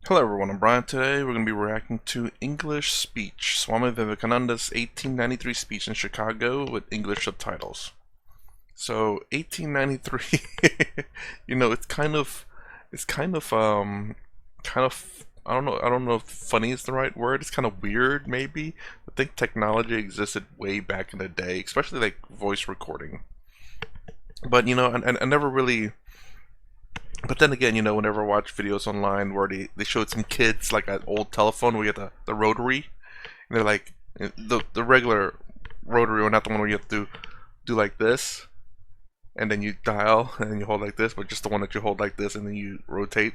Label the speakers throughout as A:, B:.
A: Hello everyone, I'm Brian. Today we're going to be reacting to English speech, Swami Vivekananda's 1893 speech in Chicago with English subtitles. So 1893, I don't know if funny is the right word. It's kind of weird, maybe. I think technology existed way back in the day, especially like voice recording. But I never really. But then again, whenever I watch videos online where they showed some kids like an old telephone where you have the rotary, and they're like the regular rotary one, not the one where you have to do like this, and then you dial, and then you hold like this, but just the one that you hold like this, and then you rotate.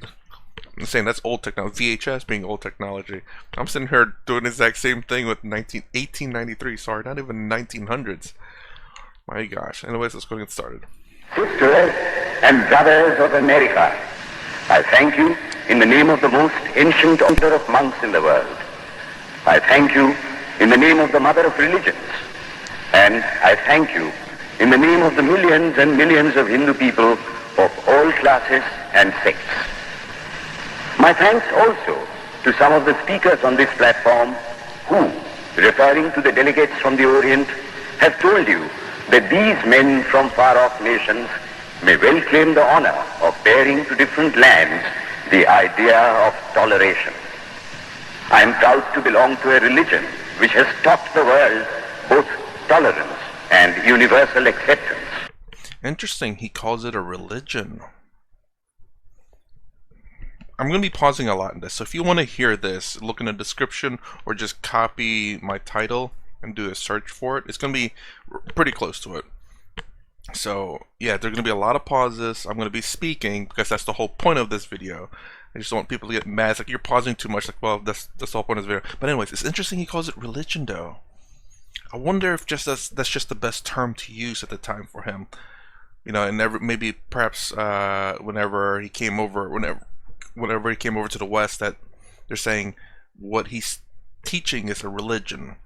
A: I'm saying that's old technology. VHS being old technology. I'm sitting here doing the exact same thing with 1893. Sorry, not even 1900s. My gosh. Anyways, let's go get started.
B: Sisters and brothers of America, I thank you in the name of the most ancient order of monks in the world. I thank you in the name of the mother of religions. And I thank you in the name of the millions and millions of Hindu people of all classes and sects. My thanks also to some of the speakers on this platform who, referring to the delegates from the Orient, have told you that these men from far-off nations may well claim the honor of bearing to different lands the idea of toleration. I am proud to belong to a religion which has taught the world both tolerance and universal acceptance.
A: Interesting, he calls it a religion. I'm going to be pausing a lot in this, so if you want to hear this, look in the description or just copy my title and do a search for it. It's going to be pretty close to it. So yeah, there are going to be a lot of pauses. I'm going to be speaking because that's the whole point of this video. I just don't want people to get mad. It's like, you're pausing too much. Like, well, that's the whole point of this video. But anyways, it's interesting he calls it religion though. I wonder if that's just the best term to use at the time for him. And maybe perhaps whenever he came over to the West, that they're saying what he's teaching is a religion,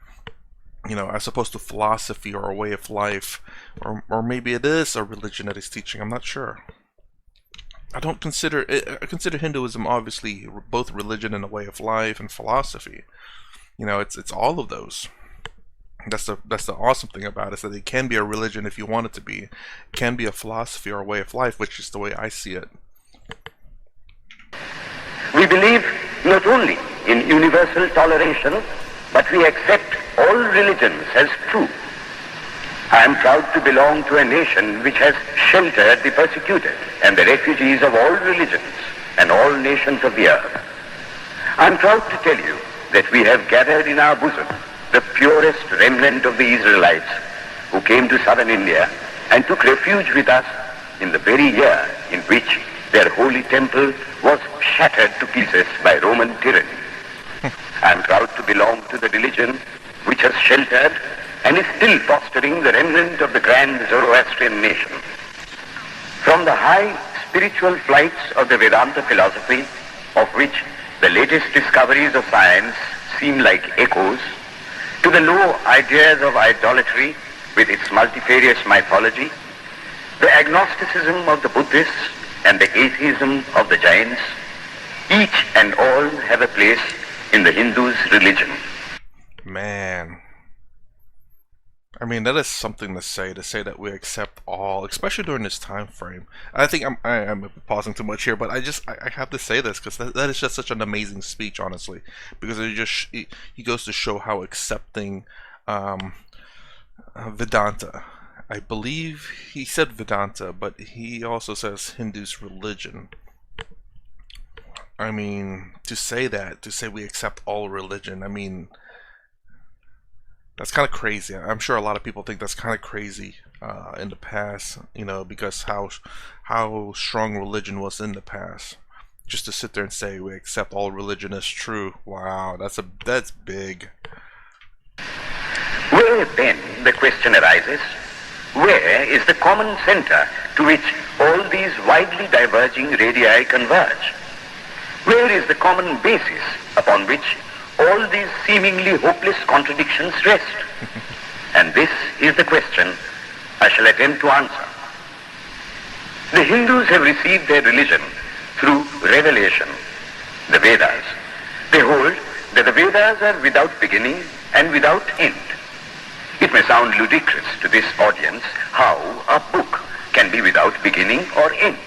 A: as opposed to philosophy or a way of life, or maybe it is a religion that he's teaching. I'm not sure. I consider Hinduism obviously both religion and a way of life and philosophy. It's all of those. That's the awesome thing about it, is that it can be a religion if you want it to be. It can be a philosophy or a way of life, which is the way I see it.
B: We believe not only in universal toleration, but we accept all religions as true. I am proud to belong to a nation which has sheltered the persecuted and the refugees of all religions and all nations of the earth. I am proud to tell you that we have gathered in our bosom the purest remnant of the Israelites who came to southern India and took refuge with us in the very year in which their holy temple was shattered to pieces by Roman tyranny. I am proud to belong to the religion which has sheltered and is still fostering the remnant of the grand Zoroastrian nation. From the high spiritual flights of the Vedanta philosophy, of which the latest discoveries of science seem like echoes, to the low ideas of idolatry with its multifarious mythology, the agnosticism of the Buddhists and the atheism of the Jains, each and all have a place in the Hindu's religion.
A: Man, I mean, that is something to say that we accept all, especially during this time frame. I think I'm pausing too much here, but I have to say this because that is just such an amazing speech, honestly, because he goes to show how accepting Vedanta. I believe he said Vedanta, but he also says Hindu's religion. I mean, to say we accept all religion, I mean, that's kind of crazy. I'm sure a lot of people think that's kind of crazy in the past, because how strong religion was in the past. Just to sit there and say we accept all religion as true. Wow, that's big.
B: Where then, the question arises, where is the common center to which all these widely diverging radii converge? Where is the common basis upon which all these seemingly hopeless contradictions rest? And this is the question I shall attempt to answer. The Hindus have received their religion through revelation, the Vedas. They hold that the Vedas are without beginning and without end. It may sound ludicrous to this audience how a book can be without beginning or end.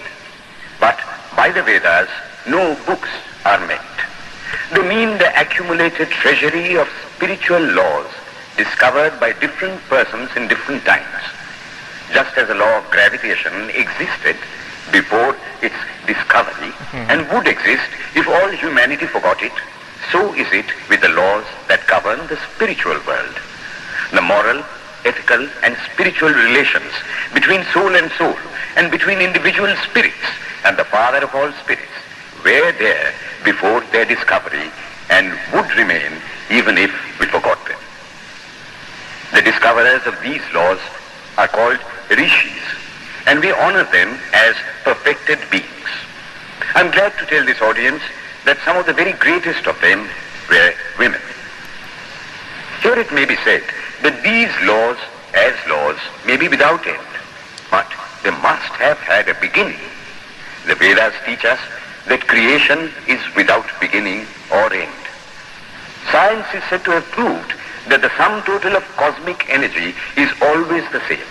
B: But by the Vedas, no books are meant. They mean the accumulated treasury of spiritual laws discovered by different persons in different times. Just as the law of gravitation existed before its discovery and would exist if all humanity forgot it, so is it with the laws that govern the spiritual world. The moral, ethical and spiritual relations between soul and between individual spirits and the Father of all spirits were there before their discovery and would remain even if we forgot them. The discoverers of these laws are called rishis, and we honor them as perfected beings. I'm glad to tell this audience that some of the very greatest of them were women. Here it may be said that these laws, as laws, may be without end, but they must have had a beginning. The Vedas teach us that creation is without beginning or end. Science is said to have proved that the sum total of cosmic energy is always the same.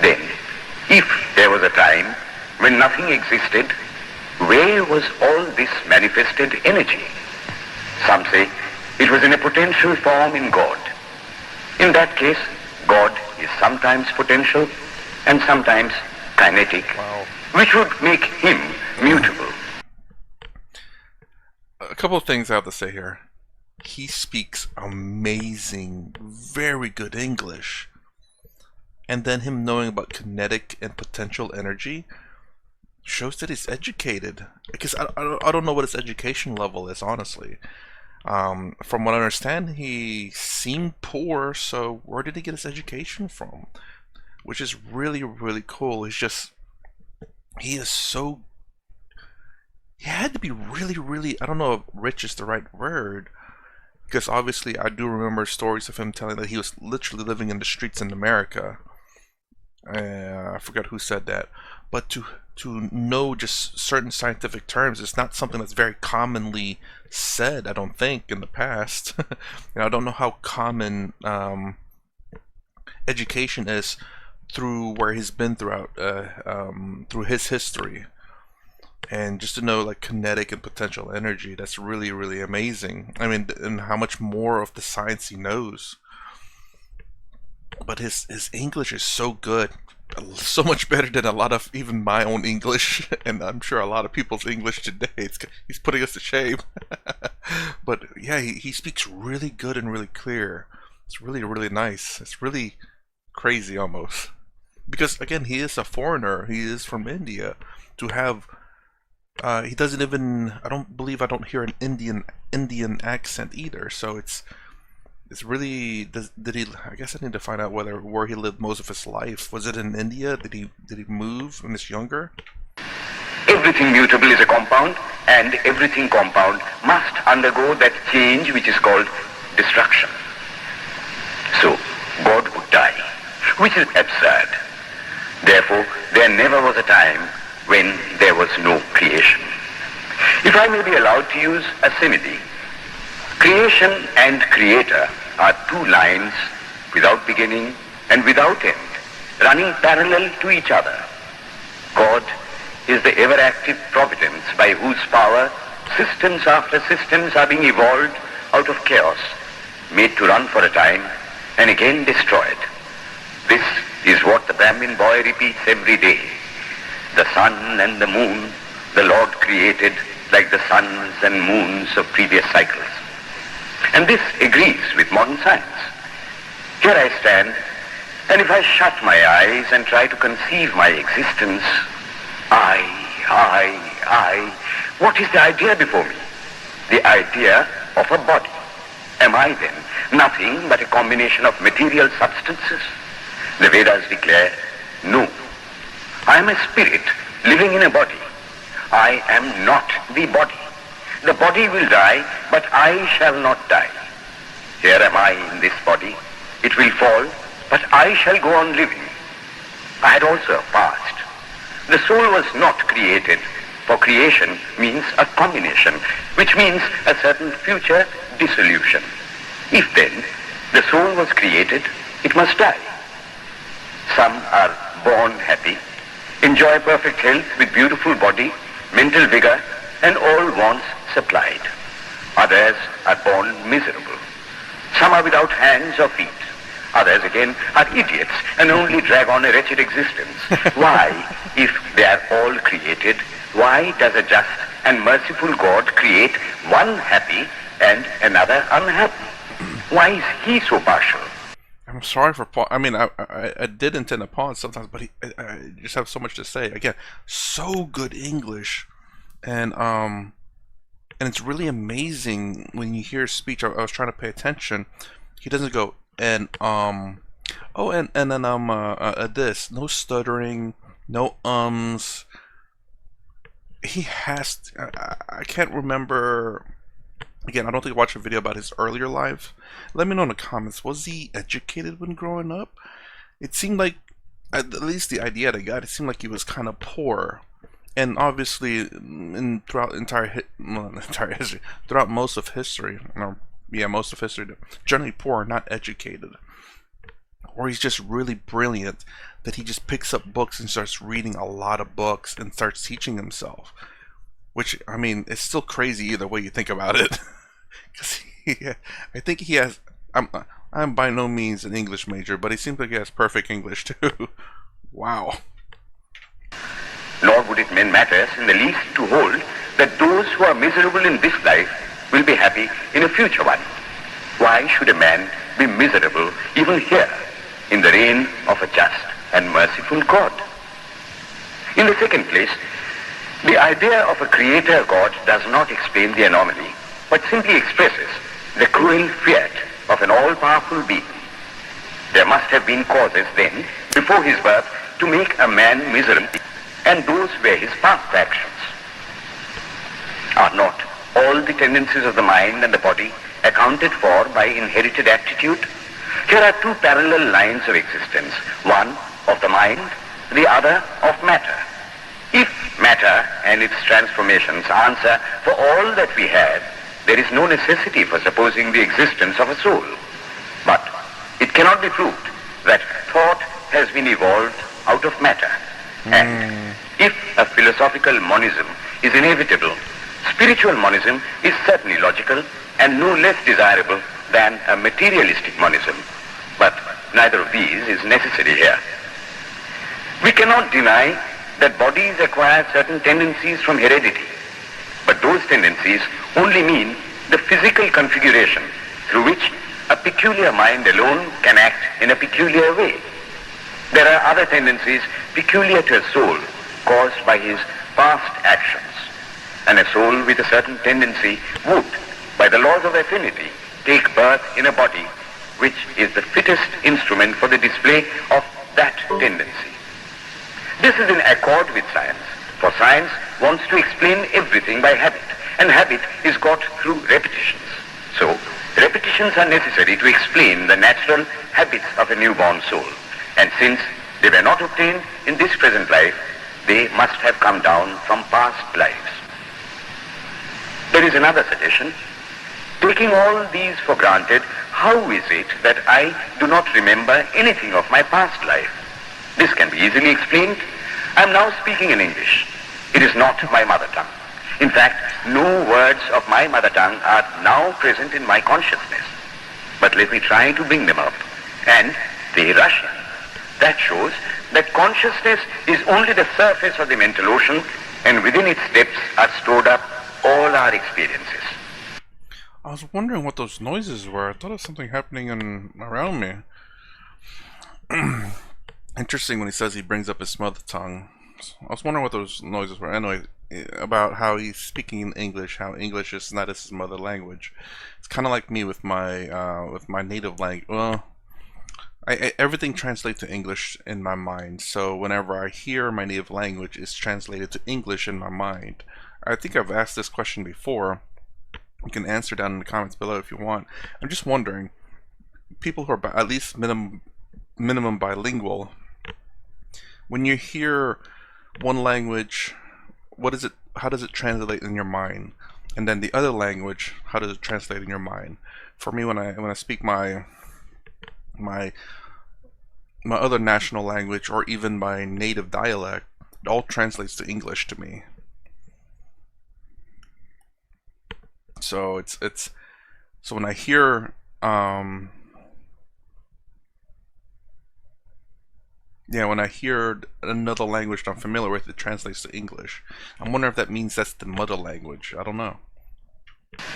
B: Then, if there was a time when nothing existed, where was all this manifested energy? Some say it was in a potential form in God. In that case, God is sometimes potential and sometimes kinetic, which would make him mutable.
A: A couple of things I have to say here. He speaks amazing, very good English. And then him knowing about kinetic and potential energy shows that he's educated. Because I don't know what his education level is, honestly. From what I understand, he seemed poor, so where did he get his education from? Which is really, really cool. He is so... He had to be really, really... I don't know if rich is the right word. Because obviously I do remember stories of him telling that he was literally living in the streets in America. I forgot who said that. But to know just certain scientific terms is not something that's very commonly said, I don't think, in the past. I don't know how common education is through where he's been throughout, through his history. And just to know like kinetic and potential energy, that's really, really amazing. I mean, and how much more of the science he knows. But his English is so good. So much better than a lot of even my own English. And I'm sure a lot of people's English today. He's putting us to shame. But yeah, he speaks really good and really clear. It's really, really nice. It's really crazy almost. Because again, he is a foreigner. He is from India. To have... he doesn't even... I don't hear an Indian accent either. So it's really... Did he... I guess I need to find out where he lived most of his life. Was it in India? Did he move when he was younger?
B: Everything mutable is a compound, and everything compound must undergo that change which is called destruction. So, God would die, which is absurd. Therefore, there never was a time when there was no creation. If I may be allowed to use a simile, creation and creator are two lines without beginning and without end, running parallel to each other. God is the ever-active providence by whose power systems after systems are being evolved out of chaos, made to run for a time and again destroyed. This is what the Brahmin boy repeats every day. The sun and the moon the Lord created like the suns and moons of previous cycles. And this agrees with modern science. Here I stand, and if I shut my eyes and try to conceive my existence, I, what is the idea before me? The idea of a body. Am I then nothing but a combination of material substances? The Vedas declare, no. I am a spirit living in a body. I am not the body. The body will die, but I shall not die. Here am I in this body. It will fall, but I shall go on living. I had also a past. The soul was not created for creation means a combination, which means a certain future dissolution. If then the soul was created, it must die. Some are born happy, enjoy perfect health with beautiful body, mental vigor, and all wants supplied. Others are born miserable. Some are without hands or feet. Others again are idiots and only drag on a wretched existence. Why, if they are all created, why does a just and merciful God create one happy and another unhappy? Why is he so partial?
A: I'm sorry for I mean, I did intend to pause sometimes, but I just have so much to say. Again, so good English, and it's really amazing when you hear speech. I was trying to pay attention. He doesn't go and oh, and then this, no stuttering, no ums. He has I can't remember. Again, I don't think I watched a video about his earlier life. Let me know in the comments. Was he educated when growing up? It seemed like, at least the idea that I got, it seemed like he was kind of poor. And obviously, throughout entire history, throughout most of history, or yeah, most of history, generally poor, not educated. Or he's just really brilliant that he just picks up books and starts reading a lot of books and starts teaching himself. Which, I mean, it's still crazy either way you think about it. Because I think he has. I'm by no means an English major, but he seems like he has perfect English too. Wow.
B: Nor would it matter in the least to hold that those who are miserable in this life will be happy in a future one. Why should a man be miserable even here, in the reign of a just and merciful God? In the second place, the idea of a creator God does not explain the anomaly, but simply expresses the cruel fiat of an all-powerful being. There must have been causes then, before his birth, to make a man miserable, and those were his past actions. Are not all the tendencies of the mind and the body accounted for by inherited aptitude? Here are two parallel lines of existence, one of the mind, the other of matter. If matter and its transformations answer for all that we have, there is no necessity for supposing the existence of a soul. But it cannot be proved that thought has been evolved out of matter. And if a philosophical monism is inevitable, spiritual monism is certainly logical and no less desirable than a materialistic monism. But neither of these is necessary here. We cannot deny that bodies acquire certain tendencies from heredity, but those tendencies only mean the physical configuration through which a peculiar mind alone can act in a peculiar way. There are other tendencies peculiar to a soul caused by his past actions, and a soul with a certain tendency would, by the laws of affinity, take birth in a body which is the fittest instrument for the display of that tendency. This is in accord with science, for science wants to explain everything by habit, and habit is got through repetitions. So, repetitions are necessary to explain the natural habits of a newborn soul, and since they were not obtained in this present life, they must have come down from past lives. There is another suggestion. Taking all these for granted, how is it that I do not remember anything of my past life? This can be easily explained. I am now speaking in English. It is not my mother tongue. In fact, no words of my mother tongue are now present in my consciousness. But let me try to bring them up. And they rush in. That shows that consciousness is only the surface of the mental ocean, and within its depths are stored up all our experiences.
A: I was wondering what those noises were. I thought it was something happening around me. Interesting when he says he brings up his mother tongue. I was wondering what those noises were. Anyway, about how he's speaking in English, how English is not his mother language. It's kind of like me with my native language. Well, everything translates to English in my mind. So whenever I hear my native language, it's translated to English in my mind. I think I've asked this question before. You can answer down in the comments below if you want. I'm just wondering, people who are at least minimum bilingual, when you hear one language, what is it how does it translate in your mind? And then the other language, how does it translate in your mind? For me, when I speak my my other national language or even my native dialect, it all translates to English to me. So it's so when I hear when I hear another language that I'm familiar with, it translates to English. I'm wondering if that means that's the mother language. I don't know.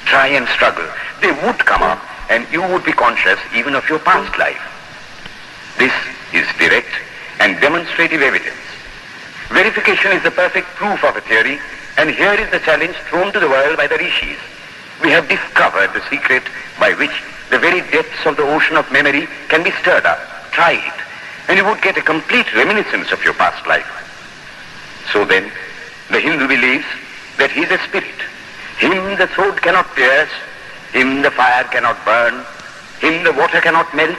B: Try and struggle. They would come up and you would be conscious even of your past life. This is direct and demonstrative evidence. Verification is the perfect proof of a theory, and here is the challenge thrown to the world by the rishis. We have discovered the secret by which the very depths of the ocean of memory can be stirred up. Try it, and you would get a complete reminiscence of your past life. So then, the Hindu believes that he is a spirit. Him the sword cannot pierce, him the fire cannot burn, him the water cannot melt,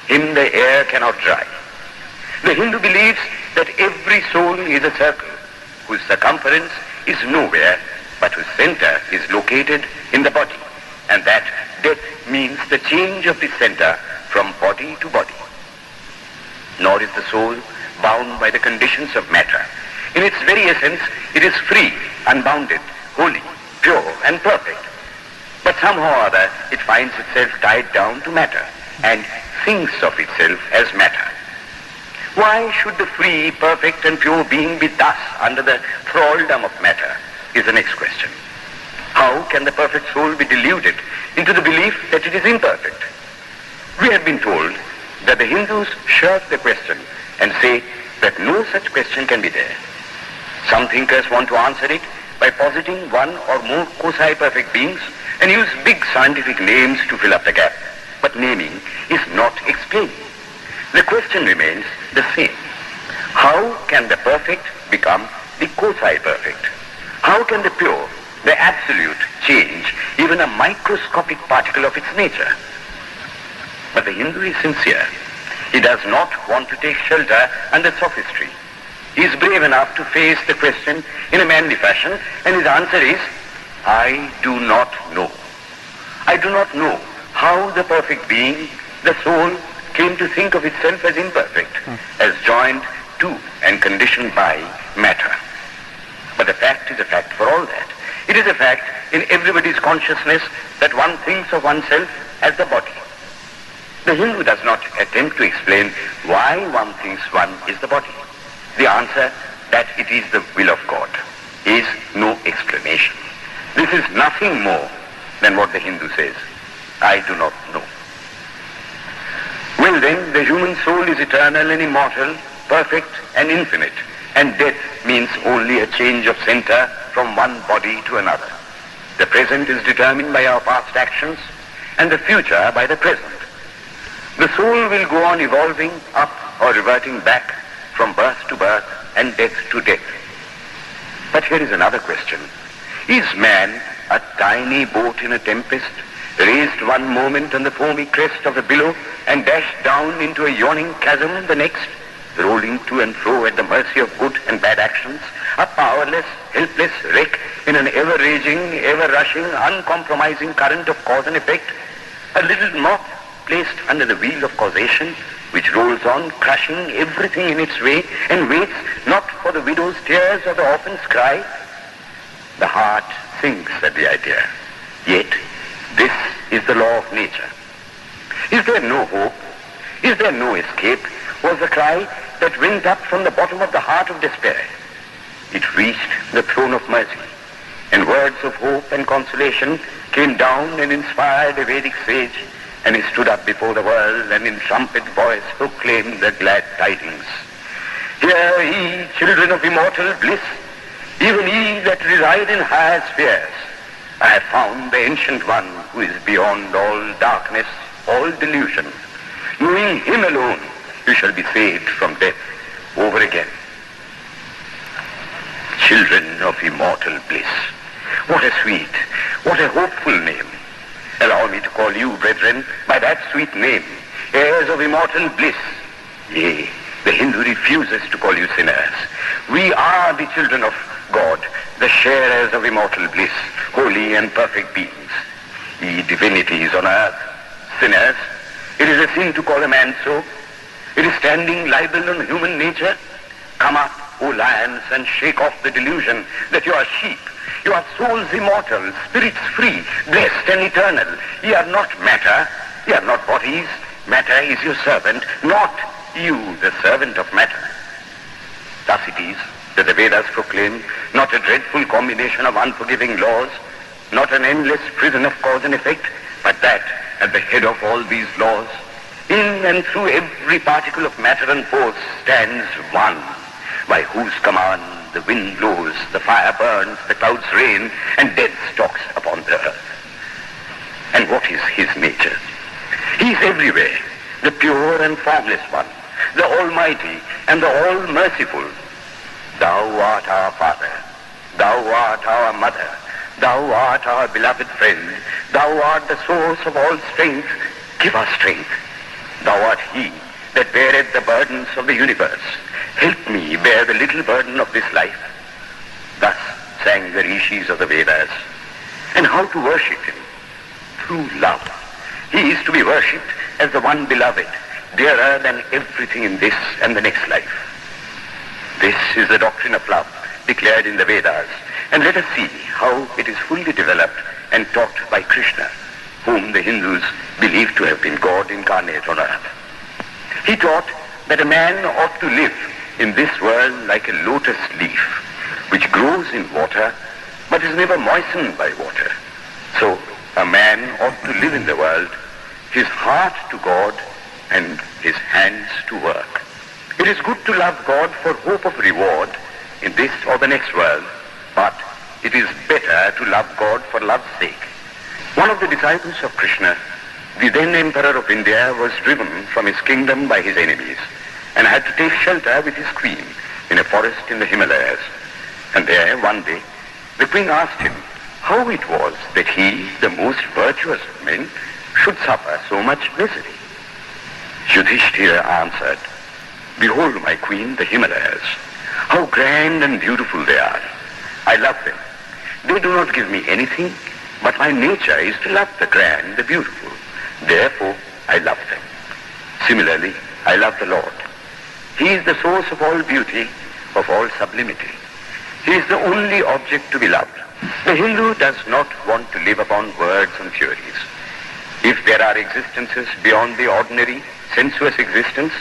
B: him the air cannot dry. The Hindu believes that every soul is a circle, whose circumference is nowhere, but whose center is located in the body, and that death means the change of the center from body to body. Nor is the soul bound by the conditions of matter. In its very essence, it is free, unbounded, holy, pure, and perfect. But somehow or other, it finds itself tied down to matter, and thinks of itself as matter. Why should the free, perfect, and pure being be thus under the thraldom of matter, is the next question. How can the perfect soul be deluded into the belief that it is imperfect? We have been told that the Hindus shirk the question and say that no such question can be there. Some thinkers want to answer it by positing one or more quasi-perfect beings and use big scientific names to fill up the gap. But naming is not explaining. The question remains the same. How can the perfect become the quasi-perfect? How can the pure, the absolute, change even a microscopic particle of its nature? But the Hindu is sincere. He does not want to take shelter under sophistry. He is brave enough to face the question in a manly fashion, and his answer is, I do not know. I do not know how the perfect being, the soul, came to think of itself as imperfect, as joined to and conditioned by matter. But the fact is a fact for all that. It is a fact in everybody's consciousness that one thinks of oneself as the body. The Hindu does not attempt to explain why one thinks one is the body. The answer that it is the will of God is no explanation. This is nothing more than what the Hindu says. I do not know. Well then, the human soul is eternal and immortal, perfect and infinite, and death means only a change of center from one body to another. The present is determined by our past actions, and the future by the present. The soul will go on evolving up or reverting back from birth to birth and death to death. But here is another question. Is man a tiny boat in a tempest, raised one moment on the foamy crest of a billow and dashed down into a yawning chasm the next, rolling to and fro at the mercy of good and bad actions, a powerless, helpless wreck in an ever-raging, ever-rushing, uncompromising current of cause and effect, a little moth placed under the wheel of causation, which rolls on, crushing everything in its way, and waits not for the widow's tears or the orphan's cry? The heart sinks at the idea. Yet, this is the law of nature. Is there no hope? Is there no escape? Was the cry that went up from the bottom of the heart of despair. It reached the throne of mercy, and words of hope and consolation came down and inspired a Vedic sage, and he stood up before the world and in trumpet voice proclaimed the glad tidings. Hear ye, children of immortal bliss, even ye that reside in higher spheres. I have found the Ancient One who is beyond all darkness, all delusion. Knowing him alone, you shall be saved from death over again. Children of immortal bliss. What a sweet, what a hopeful name. Allow me to call you, brethren, by that sweet name, heirs of immortal bliss. Yea, the Hindu refuses to call you sinners. We are the children of God, the sharers of immortal bliss, holy and perfect beings. Ye divinities on earth, sinners, it is a sin to call a man so. It is standing libel on human nature. Come up, O lions, and shake off the delusion that you are sheep. You are souls immortal, spirits free, blessed and eternal. Ye are not matter, ye are not bodies. Matter is your servant, not you the servant of matter. Thus it is that the Vedas proclaim not a dreadful combination of unforgiving laws, not an endless prison of cause and effect, but that at the head of all these laws, in and through every particle of matter and force, stands one, by whose command the wind blows, the fire burns, the clouds rain, and death stalks upon the earth. And what is his nature? He is everywhere, the pure and formless one, the Almighty and the All-Merciful. Thou art our Father, thou art our Mother, thou art our beloved friend, thou art the source of all strength. Give us strength. Thou art he that beareth the burdens of the universe. Help me bear the little burden of this life. Thus sang the rishis of the Vedas. And how to worship him? Through love. He is to be worshipped as the one beloved, dearer than everything in this and the next life. This is the doctrine of love declared in the Vedas, and let us see how it is fully developed and taught by Krishna, whom the Hindus believe to have been God incarnate on earth. He taught that a man ought to live in this world like a lotus leaf, which grows in water but is never moistened by water. So a man ought to live in the world, his heart to God and his hands to work. It is good to love God for hope of reward in this or the next world, but it is better to love God for love's sake. One of the disciples of Krishna, the then Emperor of India, was driven from his kingdom by his enemies and had to take shelter with his queen in a forest in the Himalayas. And there, one day, the queen asked him how it was that he, the most virtuous of men, should suffer so much misery. Yudhishthira answered, "Behold, my queen, the Himalayas. How grand and beautiful they are. I love them. They do not give me anything, but my nature is to love the grand, the beautiful. Therefore, I love them. Similarly, I love the Lord. He is the source of all beauty, of all sublimity. He is the only object to be loved. The Hindu does not want to live upon words and theories. If there are existences beyond the ordinary, sensuous existence,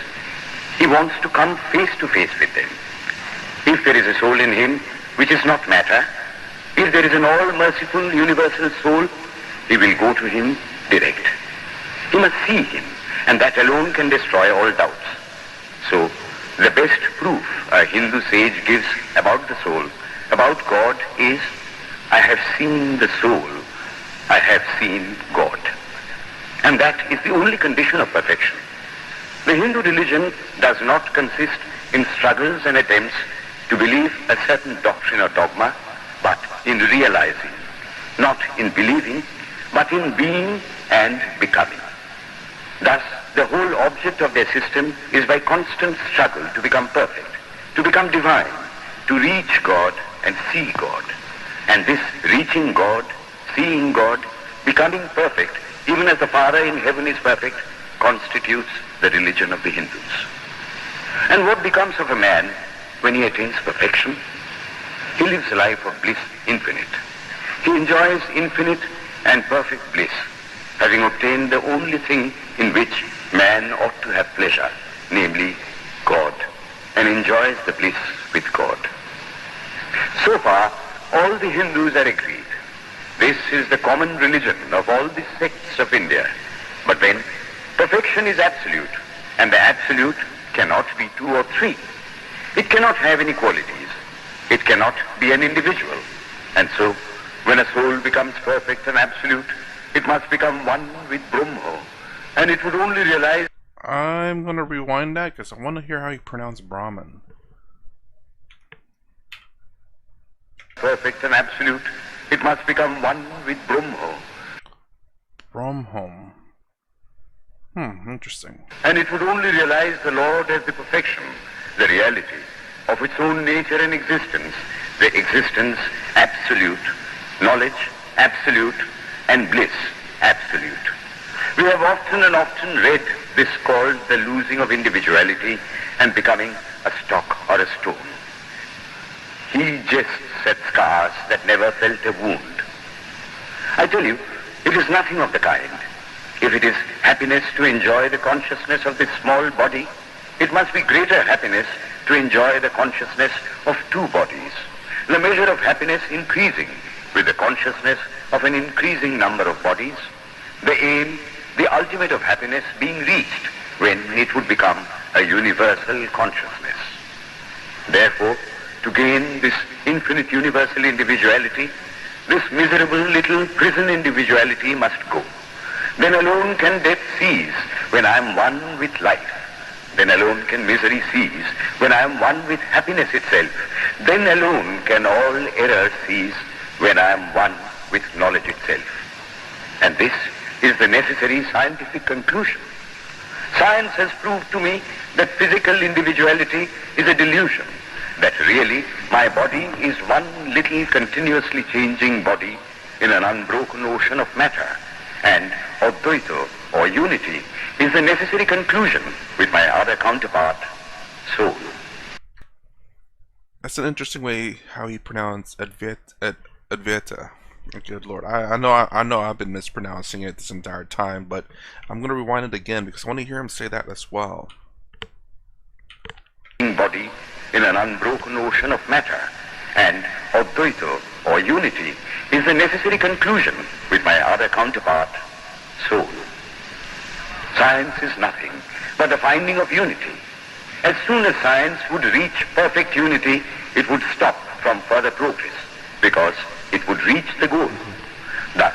B: he wants to come face to face with them. If there is a soul in him which is not matter, if there is an all-merciful universal soul, he will go to him direct. He must see him, and that alone can destroy all doubts. So, the best proof a Hindu sage gives about the soul, about God, is, I have seen the soul, I have seen God. And that is the only condition of perfection. The Hindu religion does not consist in struggles and attempts to believe a certain doctrine or dogma, but in realizing, not in believing, but in being and becoming. Thus, the whole object of their system is by constant struggle to become perfect, to become divine, to reach God and see God. And this reaching God, seeing God, becoming perfect, even as the Father in heaven is perfect, constitutes the religion of the Hindus. And what becomes of a man when he attains perfection? He lives a life of bliss infinite. He enjoys infinite and perfect bliss, having obtained the only thing in which man ought to have pleasure, namely God, and enjoys the bliss with God. So far, all the Hindus are agreed. This is the common religion of all the sects of India. But then, perfection is absolute, and the absolute cannot be two or three. It cannot have any qualities. It cannot be an individual. And so, when a soul becomes perfect and absolute, it must become one with Brahma, and it would only realize...
A: I'm going to rewind that because I want to hear how you pronounce Brahman.
B: Perfect and absolute, it must become one with Brahma.
A: Brahman. Interesting.
B: And it would only realize the Lord as the perfection, the reality of its own nature and existence, the existence absolute, knowledge absolute, and bliss absolute. We have often and often read this called the losing of individuality and becoming a stock or a stone. He jests at scars that never felt a wound. I tell you, it is nothing of the kind. If it is happiness to enjoy the consciousness of this small body, it must be greater happiness to enjoy the consciousness of two bodies, the measure of happiness increasing with the consciousness of an increasing number of bodies, the aim, the ultimate of happiness being reached when it would become a universal consciousness. Therefore, to gain this infinite universal individuality, this miserable little prison individuality must go. Then alone can death cease when I am one with life. Then alone can misery cease when I am one with happiness itself. Then alone can all error cease when I am one with knowledge itself. And this is the necessary scientific conclusion. Science has proved to me that physical individuality is a delusion, that really my body is one little continuously changing body in an unbroken ocean of matter, and Advaita, or unity, is the necessary conclusion with my other counterpart, soul.
A: That's an interesting way how he pronounced Advaita. Good Lord, I know I've been mispronouncing it this entire time, but I'm gonna rewind it again because I want to hear him say that as well.
B: Body in an unbroken ocean of matter, and Advaita, or unity, is the necessary conclusion with my other counterpart, soul. Science is nothing but the finding of unity. As soon as science would reach perfect unity, it would stop from further progress, because it would reach the goal. Thus,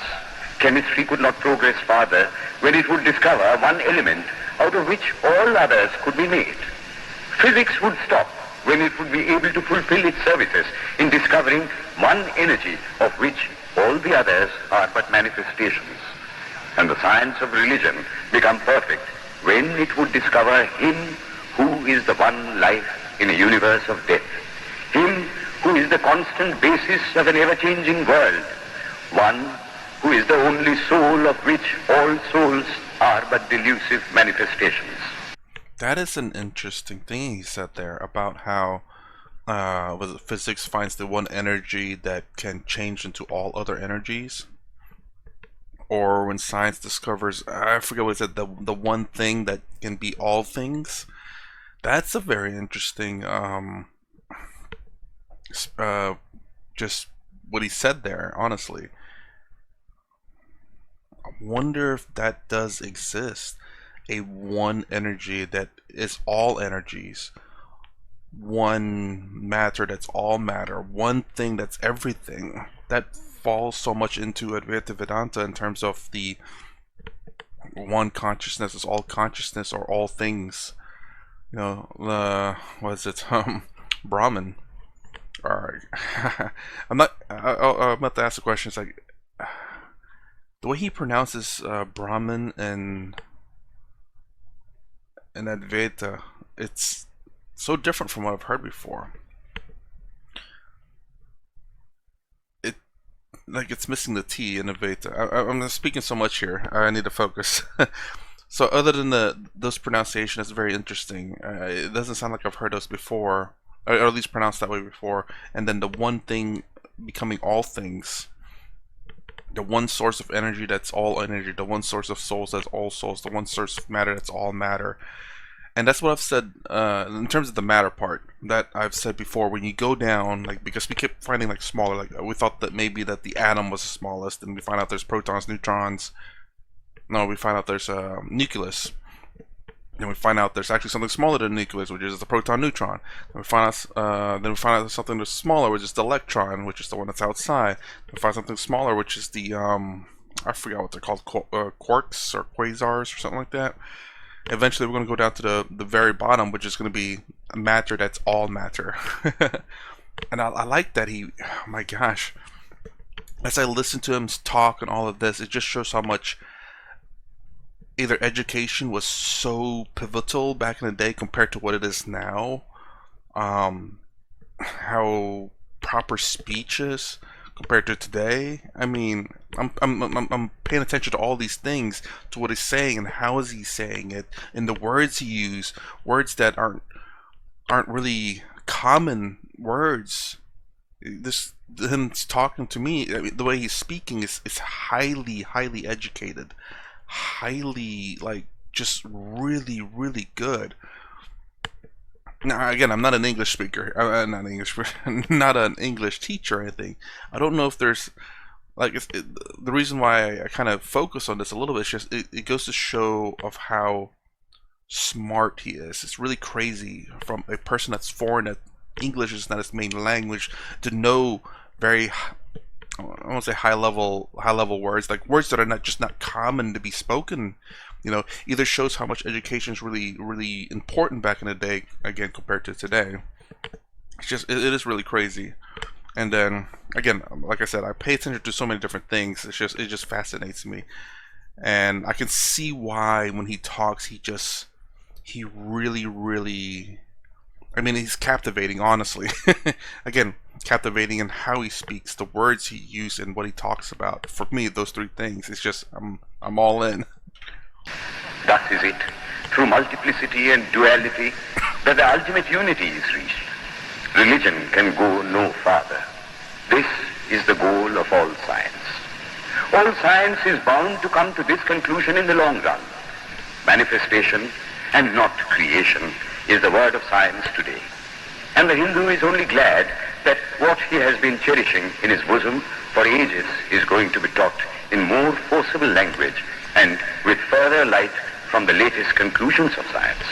B: chemistry could not progress farther when it would discover one element out of which all others could be made. Physics would stop when it would be able to fulfill its services in discovering one energy of which all the others are but manifestations. And the science of religion become perfect when it would discover Him who is the one life in a universe of death, Him who is the constant basis of an ever-changing world, one who is the only soul of which all souls are but delusive manifestations.
A: That is an interesting thing he said there about how physics finds the one energy that can change into all other energies, or when science discovers, I forget what he said, the one thing that can be all things. That's a very interesting just what he said there, honestly. I wonder if that does exist, a one energy that is all energies, one matter that's all matter, one thing that's everything. That falls so much into Advaita Vedanta in terms of the one consciousness is all consciousness or all things. You know, what is it? Brahman. Alright. I'm about to ask the question. It's like the way he pronounces Brahman and Advaita, it's so different from what I've heard before. It's missing the T in Advaita. I'm speaking so much here. I need to focus. So other than those pronunciations, it's very interesting. It doesn't sound like I've heard those before, or at least pronounced that way before. And then the one thing becoming all things, the one source of energy that's all energy, the one source of souls that's all souls, the one source of matter that's all matter. And that's what I've said in terms of the matter part, that I've said before. When you go down, like, because we kept finding like smaller, like we thought that maybe that the atom was the smallest, and we find out there's protons, neutrons. No, we find out there's a nucleus. Then we find out there's actually something smaller than the nucleus, which is the proton neutron. Then we find out there's something that's smaller, which is the electron, which is the one that's outside. Then we find something smaller, which is the I forgot what they're called, quarks or quasars or something like that. Eventually, we're going to go down to the very bottom, which is going to be matter that's all matter. And I like that he, oh my gosh, as I listen to him talk and all of this, it just shows how much either education was so pivotal back in the day compared to what it is now. How proper speech is compared to today. I mean, I'm paying attention to all these things, to what he's saying and how is he saying it, and the words he used, words that aren't really common words. This him talking to me, I mean, the way he's speaking is highly educated, highly like just really good. Now, again, I'm not an English speaker. Not an English, not an English teacher or anything. I don't know if there's like the reason why I kind of focus on this a little bit is just it goes to show of how smart he is. It's really crazy from a person that's foreign, that English is not his main language, to know very I won't say high level words, like words that are not common to be spoken. Either shows how much education is really important back in the day, again compared to today. It is really crazy. And then again, like I said, I pay attention to so many different things. It just fascinates me, and I can see why when he talks, he really. I mean, he's captivating, honestly. Again, captivating in how he speaks, the words he uses, and what he talks about. For me, those three things, it's just I'm all in.
B: Thus is it, through multiplicity and duality, that the ultimate unity is reached. Religion can go no farther. This is the goal of all science. All science is bound to come to this conclusion in the long run. Manifestation and not creation is the word of science today. And the Hindu is only glad that what he has been cherishing in his bosom for ages is going to be taught in more forcible language and with further light from the latest conclusions of science.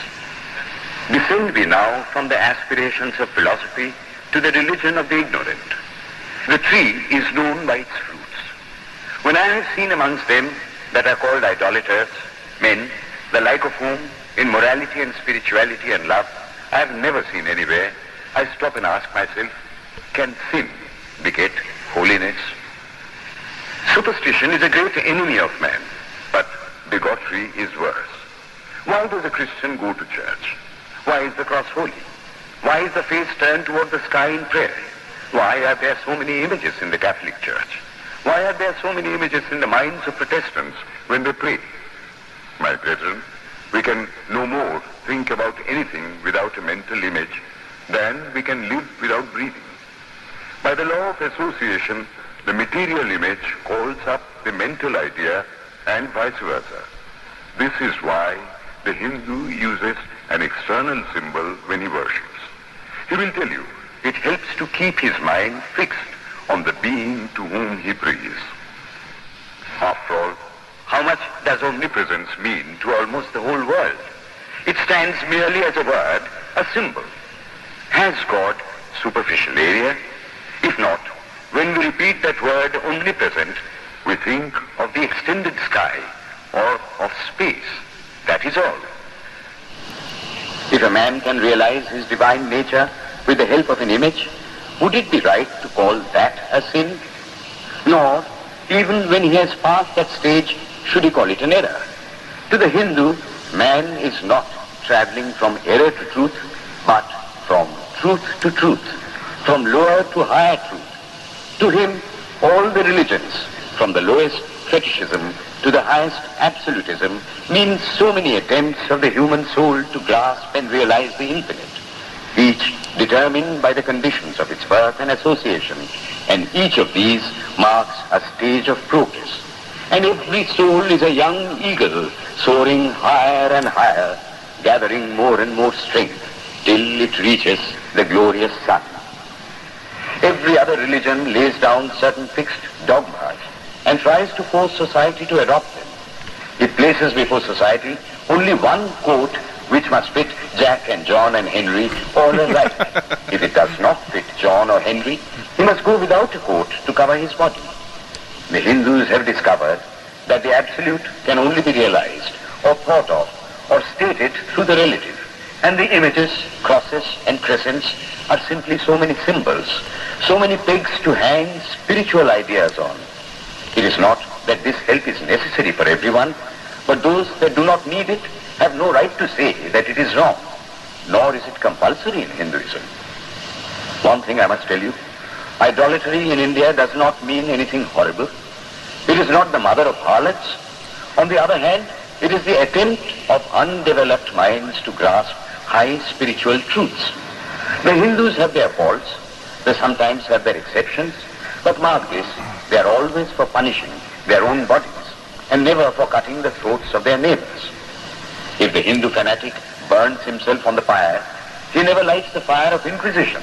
B: Descend we now from the aspirations of philosophy to the religion of the ignorant. The tree is known by its fruits. When I have seen amongst them that are called idolaters, men, the like of whom in morality and spirituality and love I have never seen anywhere, I stop and ask myself, can sin beget holiness? Superstition is a great enemy of man, but bigotry is worse. Why does a Christian go to church? Why is the cross holy? Why is the face turned toward the sky in prayer? Why are there so many images in the Catholic Church? Why are there so many images in the minds of Protestants when they pray? My brethren, we can no more think about anything without a mental image than we can live without breathing. By the law of association, the material image calls up the mental idea and vice versa. This is why the Hindu uses an external symbol when he worships. He will tell you it helps to keep his mind fixed on the being to whom he prays. After all, how much does omnipresence mean to almost the whole world? It stands merely as a word, a symbol. Has God superficial area? If not, when we repeat that word omnipresent, we think of the extended sky or of space. That is all. If a man can realize his divine nature with the help of an image, would it be right to call that a sin? Nor, even when he has passed that stage, should he call it an error. To the Hindu, man is not traveling from error to truth, but from truth to truth, from lower to higher truth. To him, all the religions, from the lowest fetishism to the highest absolutism, means so many attempts of the human soul to grasp and realize the infinite, each determined by the conditions of its birth and association, and each of these marks a stage of progress. And every soul is a young eagle soaring higher and higher, gathering more and more strength till it reaches the glorious sun. Every other religion lays down certain fixed dogmas and tries to force society to adopt them. It places before society only one coat which must fit Jack and John and Henry all alike. If it does not fit John or Henry, he must go without a coat to cover his body. The Hindus have discovered that the absolute can only be realized or thought of or stated through the relative, and the images, crosses and crescents are simply so many symbols, so many pegs to hang spiritual ideas on. It is not that this help is necessary for everyone, but those that do not need it have no right to say that it is wrong, nor is it compulsory in Hinduism. One thing I must tell you, Idolatry in India does not mean anything horrible. It is not the mother of harlots. On the other hand, it is the attempt of undeveloped minds to grasp high spiritual truths. The Hindus have their faults, they sometimes have their exceptions, but mark this, they are always for punishing their own bodies and never for cutting the throats of their neighbors. If the Hindu fanatic burns himself on the fire, he never lights the fire of Inquisition.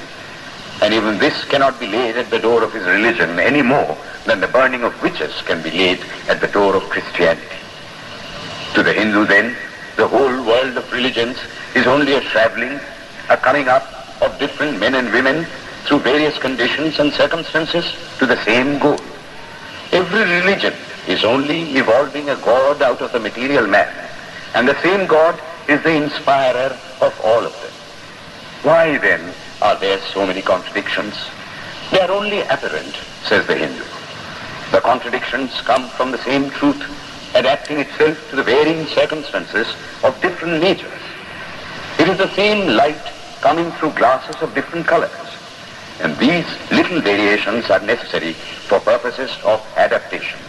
B: And even this cannot be laid at the door of his religion any more than the burning of witches can be laid at the door of Christianity. To the Hindu then, the whole world of religions is only a traveling, a coming up of different men and women through various conditions and circumstances to the same goal. Every religion is only evolving a God out of the material man, and the same God is the inspirer of all of them. Why then are there so many contradictions? They are only apparent, says the Hindu. The contradictions come from the same truth adapting itself to the varying circumstances of different natures. It is the same light coming through glasses of different colors, and these little variations are necessary for purposes of adaptation.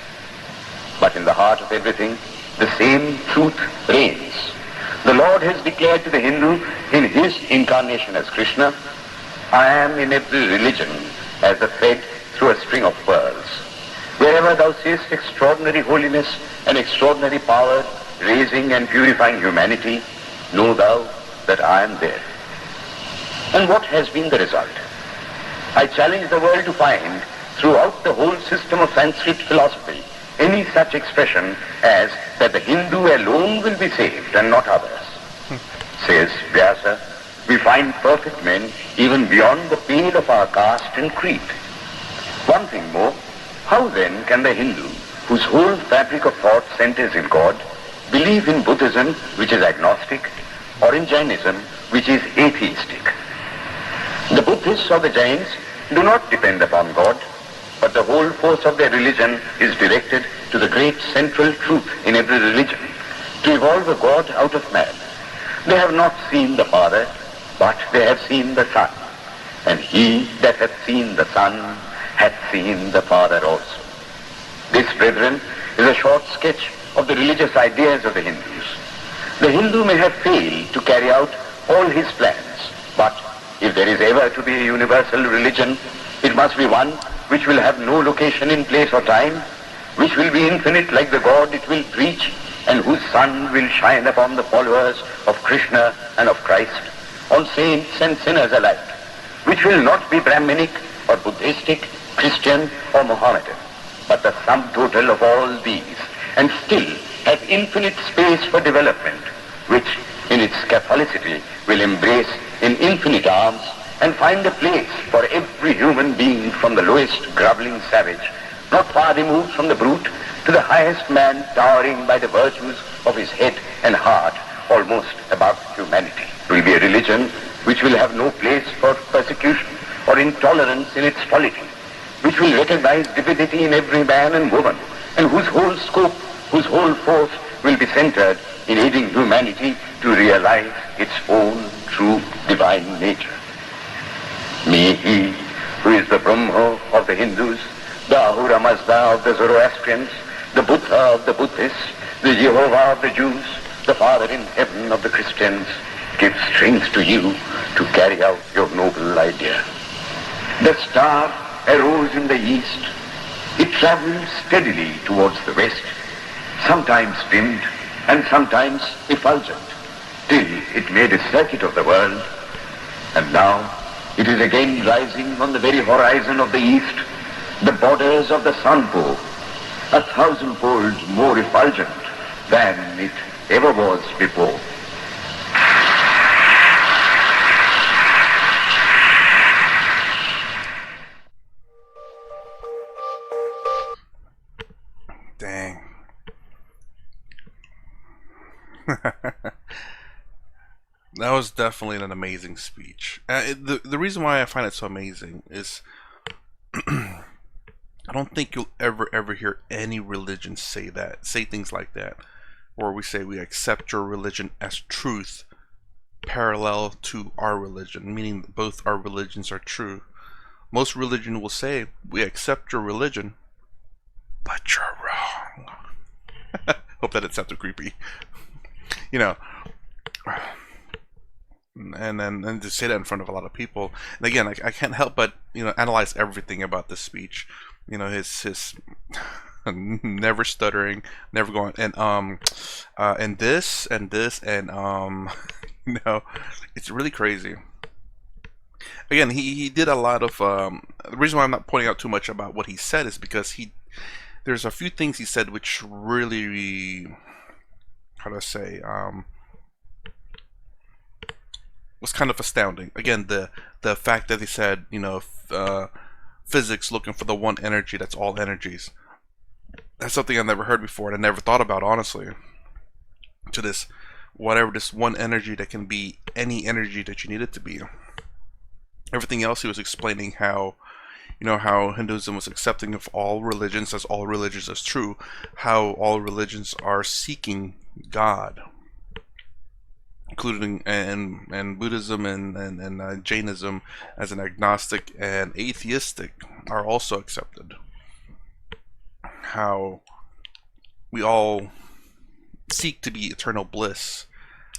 B: But in the heart of everything, the same truth reigns. The Lord has declared to the Hindu in his incarnation as Krishna, I am in every religion as a thread through a string of pearls. Wherever thou seest extraordinary holiness and extraordinary power raising and purifying humanity, know thou that I am there. And what has been the result? I challenge the world to find throughout the whole system of Sanskrit philosophy any such expression as that the Hindu alone will be saved and not others. Says Vyasa, we find perfect men even beyond the pale of our caste and creed. One thing more, how then can the Hindu, whose whole fabric of thought centers in God, believe in Buddhism, which is agnostic, or in Jainism, which is atheistic? The Buddhists or the Jains do not depend upon God, but the whole force of their religion is directed to the great central truth in every religion, to evolve a God out of man. They have not seen the Father, but they have seen the Son, and he that hath seen the Son hath seen the Father also. This, brethren, is a short sketch of the religious ideas of the Hindus. The Hindu may have failed to carry out all his plans, but if there is ever to be a universal religion, it must be one which will have no location in place or time, which will be infinite like the God it will preach, and whose sun will shine upon the followers of Krishna and of Christ, on saints and sinners alike, which will not be Brahminic or Buddhistic, Christian or Mohammedan, but the sum total of all these, and still have infinite space for development, which in its Catholicity will embrace in infinite arms and find a place for every human being from the lowest groveling savage, not far removed from the brute, to the highest man towering by the virtues of his head and heart almost above humanity. It will be a religion which will have no place for persecution or intolerance in its polity, which will recognize divinity in every man and woman, and whose whole scope, whose whole force will be centered in aiding humanity to realize its own true divine nature. May he, who is the Brahma of the Hindus, the Ahura Mazda of the Zoroastrians, the Buddha of the Buddhists, the Jehovah of the Jews, the Father in heaven of the Christians, give strength to you to carry out your noble idea. The star arose in the east. It traveled steadily towards the west, sometimes dimmed and sometimes effulgent, till it made a circuit of the world, and now it is again rising on the very horizon of the east, the borders of the sun pole, 1,000-fold more effulgent than it ever was before.
A: Dang. That was definitely an amazing speech. The reason why I find it so amazing is I don't think you'll ever hear any religion say things like that, where we say we accept your religion as truth parallel to our religion, meaning both our religions are true. Most religion will say, we accept your religion, but you're wrong. Hope that didn't sound too creepy. You know, and to say that in front of a lot of people. And again, I can't help but, analyze everything about this speech. His never stuttering, never going, and this and this and it's really crazy. Again, he did a lot of the reason why I'm not pointing out too much about what he said is because there's a few things he said which really, how do I say, was kind of astounding. Again, the fact that he said, physics looking for the one energy that's all energies. That's something I've never heard before, and I never thought about, honestly. To this, whatever, this one energy that can be any energy that you need it to be. Everything else he was explaining how, how Hinduism was accepting of all religions, as all religions is true, how all religions are seeking God, including and Buddhism and Jainism as an agnostic and atheistic are also accepted. How we all seek to be eternal bliss,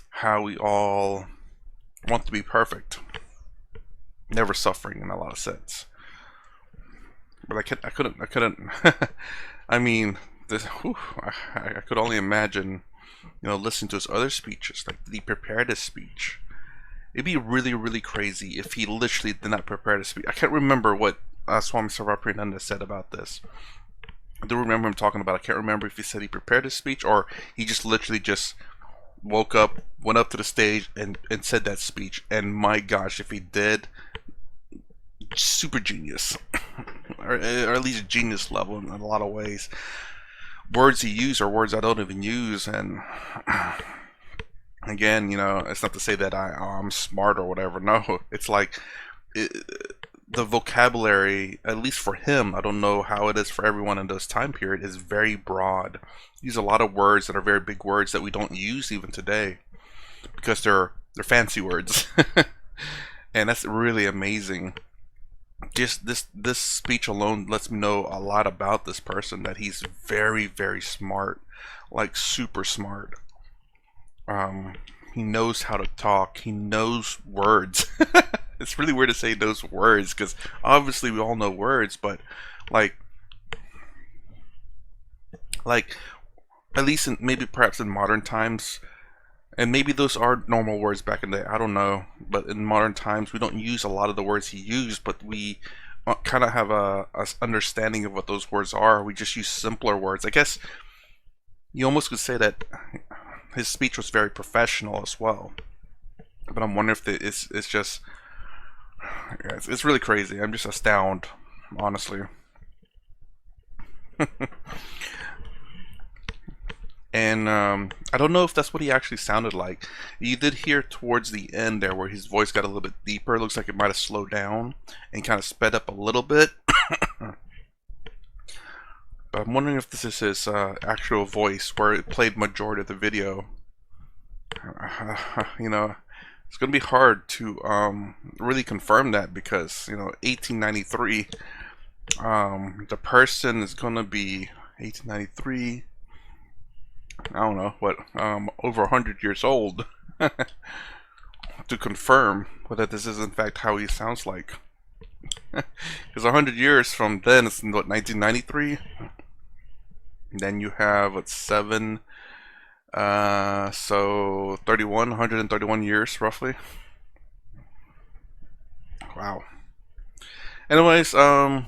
A: how we all want to be perfect, never suffering in a lot of sense. But I couldn't. I mean, I could only imagine, listening to his other speeches. Like, did he prepare this speech? It'd be really, really crazy if he literally did not prepare this speech. I can't remember what Swami Vivekananda said about this. I do remember him talking about it. I can't remember if he said he prepared his speech or he just literally just woke up, went up to the stage, and said that speech. And my gosh, if he did, super genius. or at least genius level in a lot of ways. Words he used are words I don't even use, and again, it's not to say that I'm smart or whatever. No, it's like the vocabulary, at least for him, I don't know how it is for everyone in this time period, is very broad. He uses a lot of words that are very big words that we don't use even today because they're fancy words, and that's really amazing. Just this speech alone lets me know a lot about this person, that he's very, very smart, like super smart. He knows how to talk. He knows words. It's really weird to say knows words because obviously we all know words, but like at least maybe perhaps in modern times, and maybe those are normal words back in the day, I don't know, but in modern times we don't use a lot of the words he used, but we kind of have a understanding of what those words are. We just use simpler words. I guess you almost could say that his speech was very professional as well, but I'm wondering if it's just, it's really crazy. I'm just astounded, honestly. And I don't know if that's what he actually sounded like. You did hear towards the end there where his voice got a little bit deeper. It looks like it might have slowed down and kind of sped up a little bit. But I'm wondering if this is his actual voice, where it played majority of the video. It's going to be hard to really confirm that because, 1893, the person is going to be 1893, I don't know, what, over 100 years old to confirm whether this is in fact how he sounds like. Because 100 years from then, it's what, 1993? Then you have, what, 7, so 131 years roughly. Wow. Anyways, I'm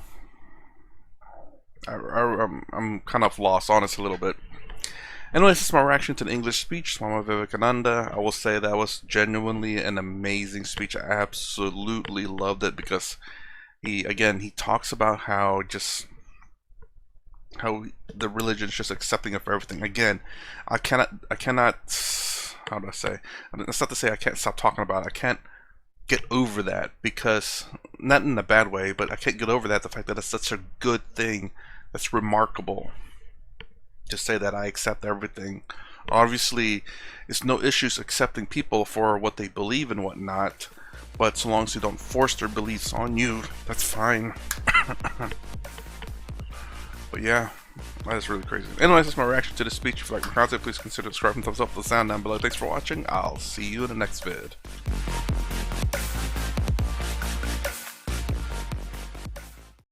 A: kind of lost, honestly, a little bit. Anyways, this is my reaction to the English speech, Swami Vivekananda. I will say that was genuinely an amazing speech. I absolutely loved it because he talks about how the religion is just accepting of everything. Again, I cannot, how do I say? It's not to say I can't stop talking about it. I can't get over that because, not in a bad way, but I can't get over that, the fact that it's such a good thing, that's remarkable. To say that I accept everything. Obviously, it's no issues accepting people for what they believe and whatnot, but so long as you don't force their beliefs on you, that's fine. But yeah, that is really crazy. Anyways, that's my reaction to this speech. If you like my content, please consider subscribing, thumbs up, the sound down below. Thanks for watching. I'll see you in the next vid.